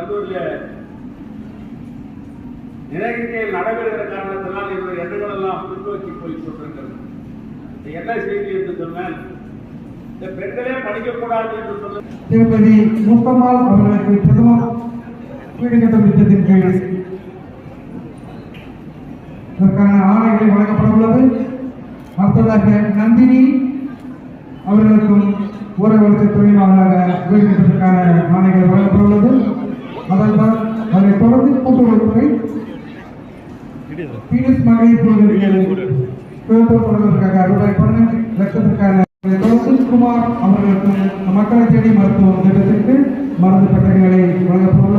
கல்லூரியில் நிலைகள் நடைபெறுகிற காரணத்தினால் என்னுடைய எண்ணங்கள் எல்லாம் பின்னோக்கி போய் கொண்டிருக்கிறது. என்ன செய்தி என்று சொன்னால், இந்த பெண்களே படிக்கக்கூடாது என்று சொன்ன திருப்பதி முத்தம்மாள் அவர்களுக்கு பிரதம வீடு கட்டும் திட்டத்தின் கீழ் இதற்கான ஆணைகளை வழங்கப்பட உள்ளது. அடுத்ததாக நந்தினி அவர்களுக்கும் ஊரக தொழிலாளராக வீடு கட்டுவதற்கான ஆணைகள் வழங்கப்பட உள்ளது. அதனைத் தொடர்ந்து கூட்டுறவுத்துறை பீனஸ் மகளிர் தொடர்வதற்காக ரூபாய் 12 லட்சத்திற்கான குமார் அவர்களுக்கும் மக்களை தேடி மருத்துவ திட்டத்திற்கு மருந்து பட்டங்களை வழங்கப்படும்.